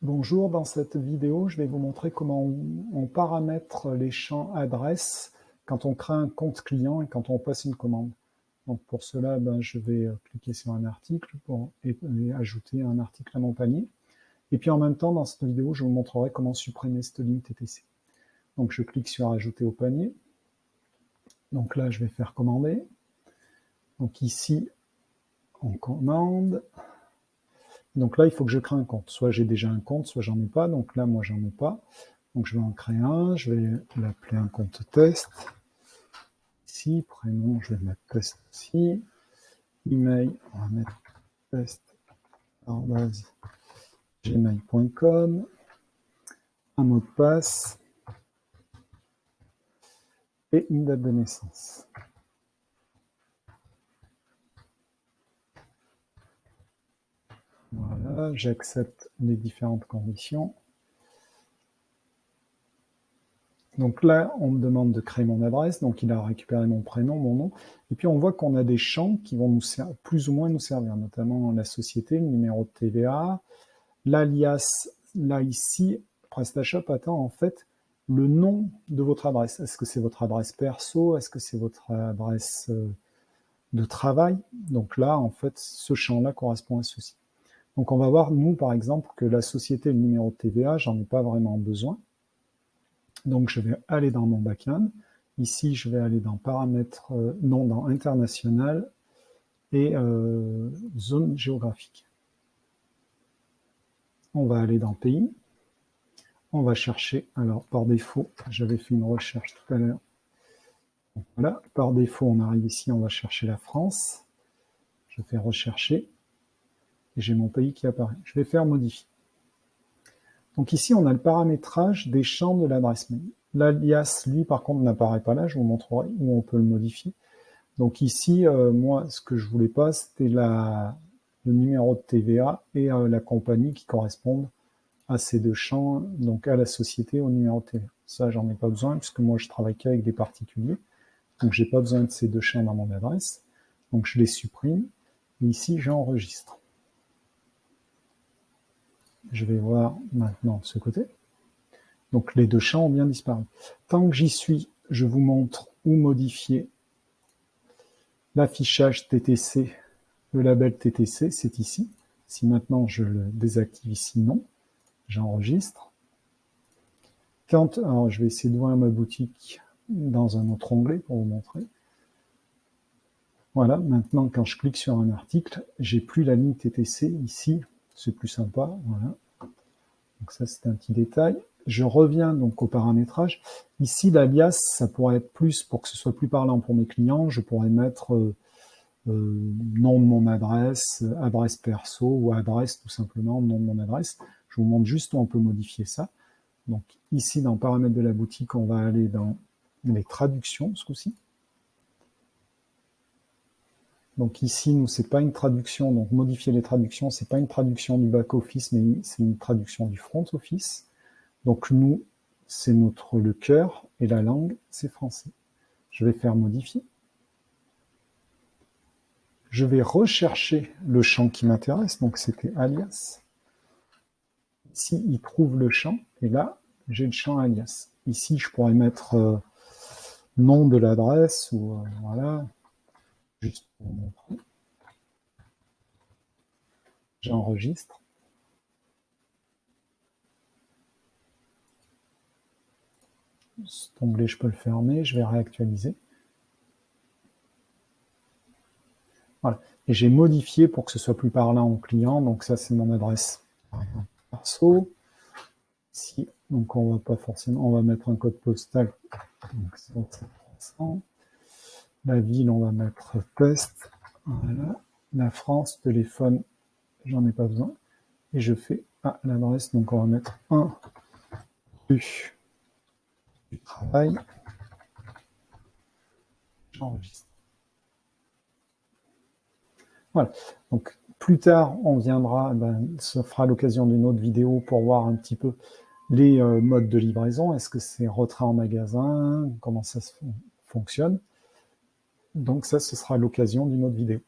Bonjour, dans cette vidéo, je vais vous montrer comment on paramètre les champs adresse quand on crée un compte client et quand on passe une commande. Donc pour cela, je vais cliquer sur un article et ajouter un article à mon panier. Et puis en même temps, dans cette vidéo, je vous montrerai comment supprimer cette ligne TTC. Donc je clique sur ajouter au panier. Donc là, je vais faire commander. Donc ici, on commande. Donc là, il faut que je crée un compte. Soit j'ai déjà un compte, soit j'en ai pas. Donc là, moi, j'en ai pas. Donc je vais en créer un. Je vais l'appeler un compte test. Ici, prénom, je vais mettre test aussi. Email, on va mettre test@gmail.com. Un mot de passe. Et une date de naissance. Voilà, j'accepte les différentes conditions. Donc là, on me demande de créer mon adresse, donc il a récupéré mon prénom, mon nom, et puis on voit qu'on a des champs qui vont nous plus ou moins nous servir, notamment la société, le numéro de TVA, l'alias, là ici, PrestaShop attend en fait le nom de votre adresse. Est-ce que c'est votre adresse perso? Est-ce que c'est votre adresse de travail? Donc là, en fait, ce champ-là correspond à ceci. Donc on va voir, nous, par exemple, que la société, le numéro de TVA, j'en ai pas vraiment besoin. Donc je vais aller dans mon backend. Ici, je vais aller dans paramètres, non, dans international et zone géographique. On va aller dans pays. On va chercher, alors par défaut, j'avais fait une recherche tout à l'heure. Voilà, par défaut, on arrive ici, on va chercher la France. Je fais rechercher et j'ai mon pays qui apparaît. Je vais faire modifier. Donc ici, on a le paramétrage des champs de l'adresse mail. L'alias, lui, par contre, n'apparaît pas là. Je vous montrerai où on peut le modifier. Donc ici, moi, ce que je voulais pas, c'était le numéro de TVA et la compagnie qui correspondent à ces deux champs, donc à la société, au numéro de TVA. Ça, j'en ai pas besoin, puisque moi, je travaille qu'avec des particuliers. Donc, j'ai pas besoin de ces deux champs dans mon adresse. Donc, je les supprime. Et ici, j'enregistre. Je vais voir maintenant de ce côté. Donc, les deux champs ont bien disparu. Tant que j'y suis, je vous montre où modifier l'affichage TTC, le label TTC, c'est ici. Si maintenant je le désactive ici, non. J'enregistre. Alors je vais essayer d'ouvrir ma boutique dans un autre onglet pour vous montrer. Voilà, maintenant quand je clique sur un article, j'ai plus la ligne TTC ici, c'est plus sympa, voilà. Donc ça c'est un petit détail. Je reviens donc au paramétrage. Ici l'alias, ça pourrait être plus, pour que ce soit plus parlant pour mes clients, je pourrais mettre nom de mon adresse, adresse perso ou adresse tout simplement, nom de mon adresse. Je vous montre juste où on peut modifier ça. Donc ici, dans paramètres de la boutique, on va aller dans les traductions ce coup-ci. Donc ici, nous, c'est pas une traduction, donc modifier les traductions, c'est pas une traduction du back-office, mais c'est une traduction du front-office. Donc nous, c'est le cœur et la langue, c'est français. Je vais faire modifier. Je vais rechercher le champ qui m'intéresse, donc c'était alias. Ici, il trouve le champ, et là, j'ai le champ alias. Ici, je pourrais mettre nom de l'adresse, ou voilà, juste pour vous montrer. J'enregistre. Cet onglet, je peux le fermer, je vais réactualiser. Voilà. Et j'ai modifié pour que ce soit plus parlant au client, donc ça, c'est mon adresse perso. Ici, donc on va pas forcément, on va mettre un code postal, donc 700. La ville, on va mettre test. Voilà. La France, téléphone, j'en ai pas besoin. Et je fais l'adresse, donc on va mettre 1 rue du travail. J'enregistre. Voilà. Donc plus tard, on viendra, ça fera l'occasion d'une autre vidéo pour voir un petit peu les modes de livraison. Est-ce que c'est retrait en magasin? Comment ça fonctionne? Donc ça, ce sera l'occasion d'une autre vidéo.